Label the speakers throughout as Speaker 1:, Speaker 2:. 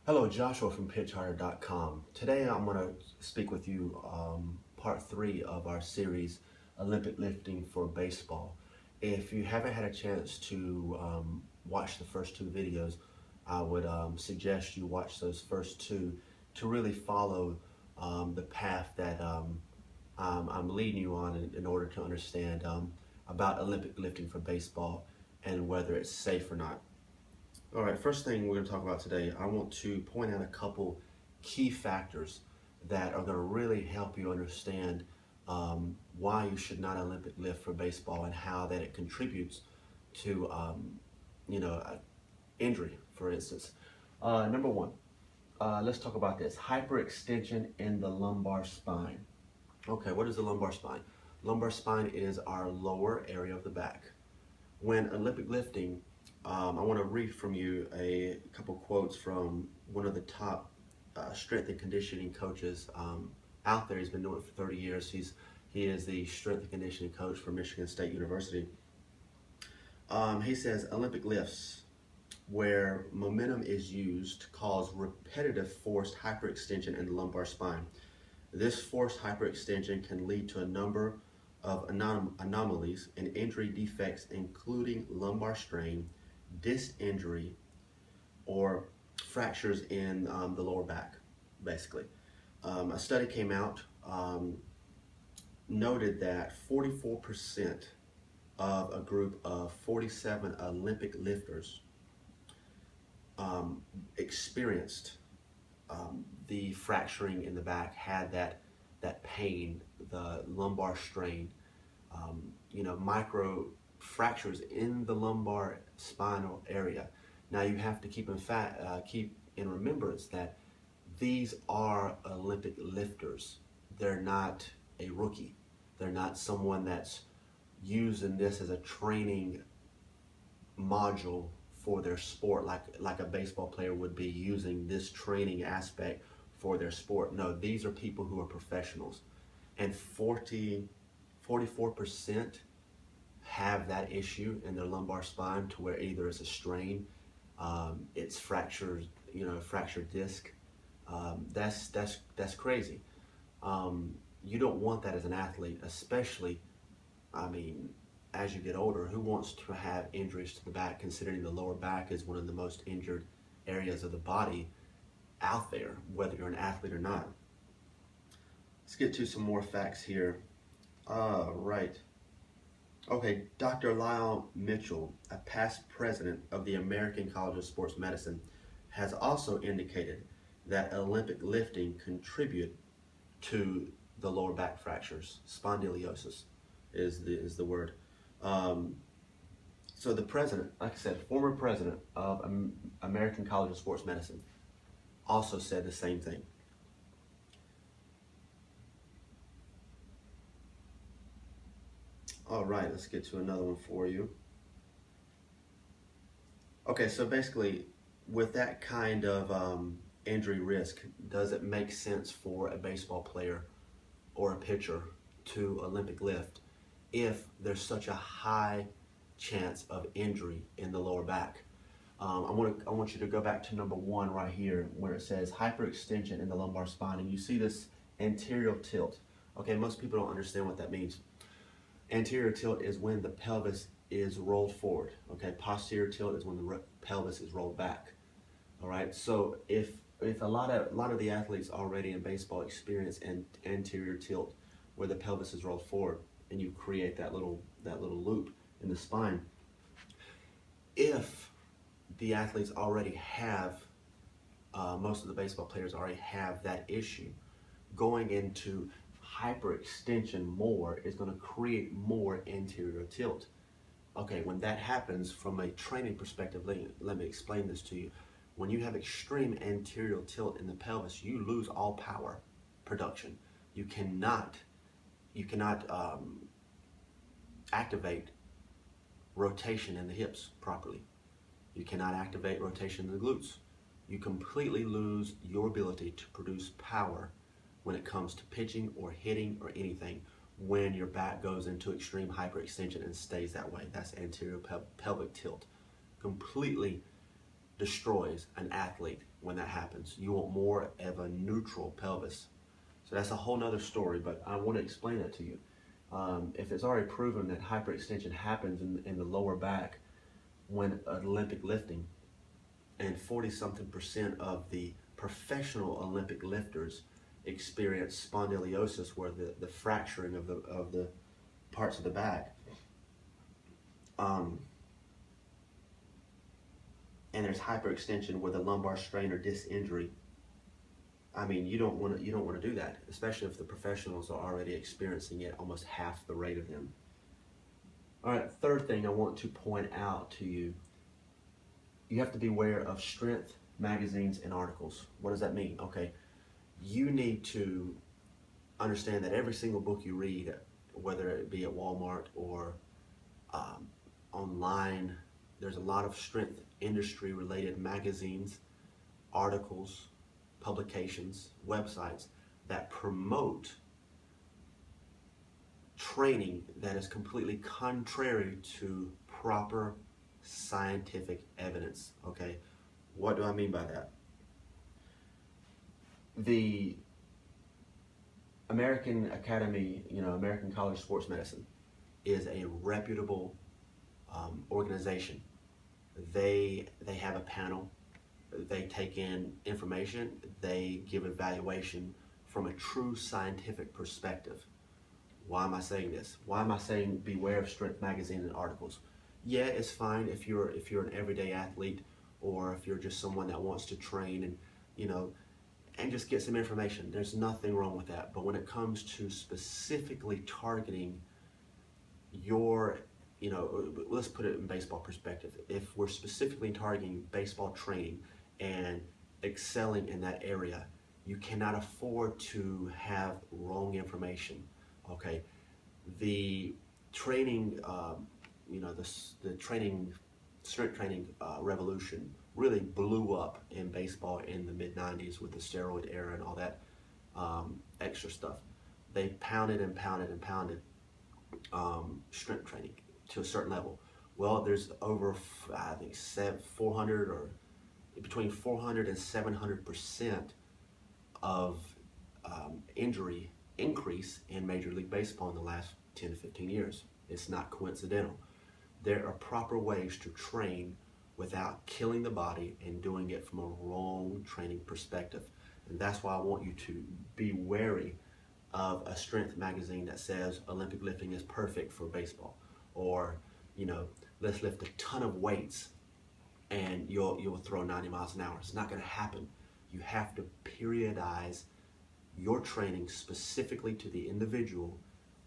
Speaker 1: Hello, Joshua from PitchHunter.com. Today I'm going to speak with you part three of our series, Olympic Lifting for Baseball. If you haven't had a chance to watch the first two videos, I would suggest you watch those first two to really follow the path that I'm leading you on in order to understand about Olympic lifting for baseball and whether it's safe or not. All right, first thing we're going to talk about today, I want to point out a couple key factors that are going to really help you understand why you should not Olympic lift for baseball and how that it contributes to, injury, for instance. Number one, let's talk about this, hyperextension in the lumbar spine. Okay, what is the lumbar spine? Lumbar spine is our lower area of the back. When Olympic lifting, I want to read from you a couple quotes from one of the top strength and conditioning coaches out there. He's been doing it for 30 years. He is the strength and conditioning coach for Michigan State University. He says, Olympic lifts where momentum is used cause repetitive forced hyperextension in the lumbar spine. This forced hyperextension can lead to a number of anomalies and injury defects, including lumbar strain, disc injury, or fractures in the lower back, basically. A study came out, noted that 44% of a group of 47 Olympic lifters experienced the fracturing in the back, had that pain, the lumbar strain, micro fractures in the lumbar spinal area. Now you have to keep in remembrance that these are Olympic lifters. They're not a rookie. They're not someone that's using this as a training module for their sport, like a baseball player would be using this training aspect for their sport. No, these are people who are professionals, and 44% have that issue in their lumbar spine to where either it's a strain, it's fractured, fractured disc. That's crazy. You don't want that as an athlete, especially, as you get older. Who wants to have injuries to the back, considering the lower back is one of the most injured areas of the body out there, whether you're an athlete or not. Let's get to some more facts here. Right. Okay, Dr. Lyle Mitchell, a past president of the American College of Sports Medicine, has also indicated that Olympic lifting contribute to the lower back fractures. Spondylosis is the word. So the president, like I said, former president of American College of Sports Medicine, also said the same thing. All right, let's get to another one for you. Okay, so basically, with that kind of injury risk, does it make sense for a baseball player or a pitcher to Olympic lift if there's such a high chance of injury in the lower back? I want you to go back to number one right here, where it says hyperextension in the lumbar spine, and you see this anterior tilt. Okay, most people don't understand what that means. Anterior tilt is when the pelvis is rolled forward. Okay, posterior tilt is when the pelvis is rolled back. All right, so if a lot of the athletes already in baseball experience an anterior tilt where the pelvis is rolled forward, and you create that little loop in the spine. If the athletes already have, most of the baseball players already have that issue, going into hyperextension more is going to create more anterior tilt. Okay, when that happens, from a training perspective, let me explain this to you. When you have extreme anterior tilt in the pelvis, you lose all power production. You cannot activate rotation in the hips properly. You cannot activate rotation in the glutes. You completely lose your ability to produce power when it comes to pitching or hitting or anything when your back goes into extreme hyperextension and stays that way. That's anterior pelvic tilt. Completely destroys an athlete when that happens. You want more of a neutral pelvis. So that's a whole nother story, but I want to explain that to you. If it's already proven that hyperextension happens in the lower back when Olympic lifting, and 40-something% of the professional Olympic lifters experience spondylosis, where the fracturing of the parts of the back. And there's hyperextension with a lumbar strain or disc injury. I mean, you don't want to do that, especially if the professionals are already experiencing it almost half the rate of them. All right, third thing I want to point out to you, you have to be aware of strength magazines and articles. What does that mean? Okay, you need to understand that every single book you read, whether it be at Walmart or online, there's a lot of strength industry related magazines, articles, publications, websites that promote training that is completely contrary to proper scientific evidence. Okay, what do I mean by that? The American Academy, American College of Sports Medicine is a reputable organization. They have a panel. They take in information. They give evaluation from a true scientific perspective. Why am I saying this? Why am I saying beware of strength magazines and articles? Yeah, it's fine if you're an everyday athlete, or if you're just someone that wants to train and just get some information. There's nothing wrong with that. But when it comes to specifically targeting your, let's put it in baseball perspective. If we're specifically targeting baseball training and excelling in that area, you cannot afford to have wrong information. Okay, the training, the strength training revolution really blew up in baseball in the mid-90s with the steroid era and all that extra stuff. They pounded and pounded and pounded strength training to a certain level. Well, there's over, I think, 400 or between 400 and 700% of injury increase in Major League Baseball in the last 10 to 15 years. It's not coincidental. There are proper ways to train without killing the body and doing it from a wrong training perspective. And that's why I want you to be wary of a strength magazine that says Olympic lifting is perfect for baseball, or let's lift a ton of weights and you'll throw 90 miles an hour. It's not going to happen. You have to periodize your training specifically to the individual,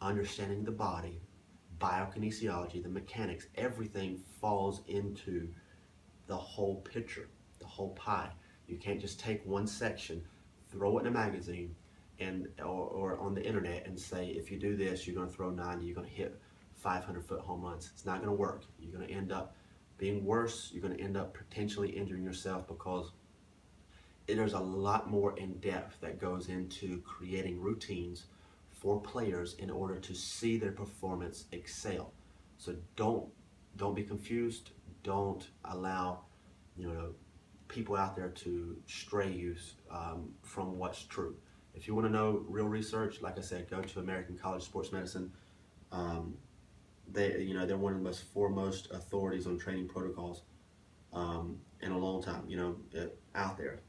Speaker 1: understanding the body, biokinesiology, the mechanics. Everything falls into the whole picture, the whole pie. You can't just take one section, throw it in a magazine or on the internet and say, if you do this, you're going to throw 90, you're going to hit 500-foot home runs. It's not going to work. You're going to end up being worse. You're going to end up potentially injuring yourself, because there's a lot more in depth that goes into creating routines for players in order to see their performance excel. So don't be confused. Don't allow people out there to stray you from what's true. If you want to know real research, like I said, go to American College of Sports Medicine. They're one of the most foremost authorities on training protocols in a long time. Out there.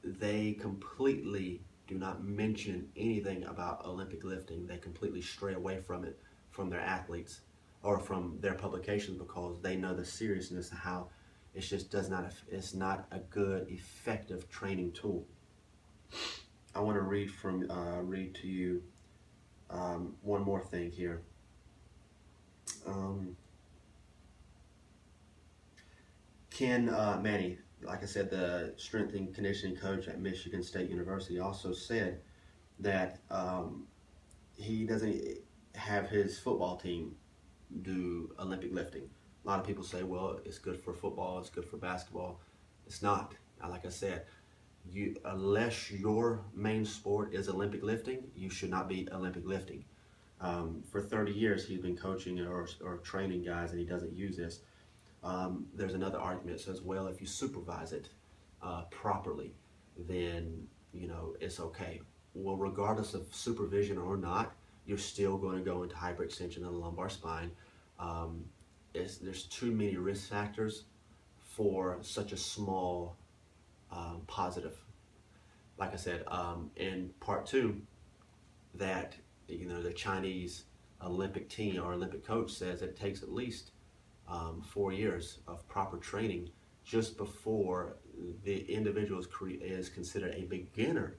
Speaker 1: They completely do not mention anything about Olympic lifting. They completely stray away from it, from their athletes or from their publications, because they know the seriousness of how it's not a good, effective training tool. I want to read to you one more thing here. Ken Manny, like I said, the strength and conditioning coach at Michigan State University, also said that he doesn't have his football team do Olympic lifting. A lot of people say, well, it's good for football, it's good for basketball. It's not. Like I said, unless your main sport is Olympic lifting, you should not be Olympic lifting. For 30 years, he's been coaching or training guys, and he doesn't use this. There's another argument that says, well, if you supervise it properly, then it's okay. Well, regardless of supervision or not, you're still going to go into hyperextension of the lumbar spine. Um, there's too many risk factors for such a small positive. Like I said in part two, that the Chinese Olympic team or Olympic coach says it takes at least 4 years of proper training just before the individual is considered a beginner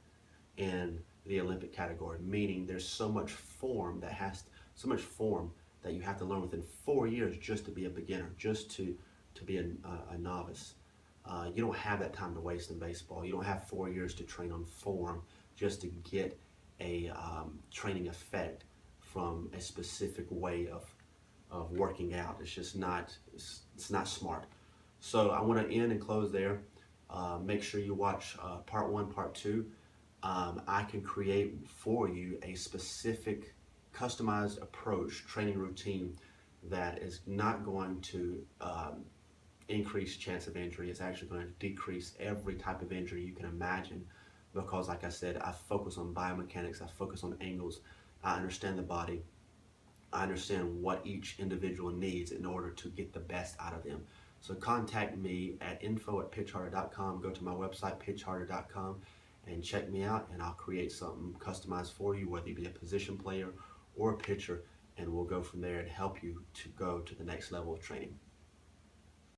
Speaker 1: in the Olympic category, meaning there's so much form that you have to learn within 4 years just to be a beginner, just to be a novice. You don't have that time to waste in baseball. You don't have 4 years to train on form just to get a training effect from a specific way of working out. It's just not, it's not smart. So I want to end and close there. Make sure you watch part one, part two. I can create for you a specific customized approach, training routine that is not going to increase chance of injury. It's actually going to decrease every type of injury you can imagine, because like I said, I focus on biomechanics, I focus on angles, I understand the body, I understand what each individual needs in order to get the best out of them. So contact me at info@pitchharder.com. Go to my website, pitchharder.com, and check me out, and I'll create something customized for you, whether you be a position player or a pitcher, and we'll go from there and help you to go to the next level of training.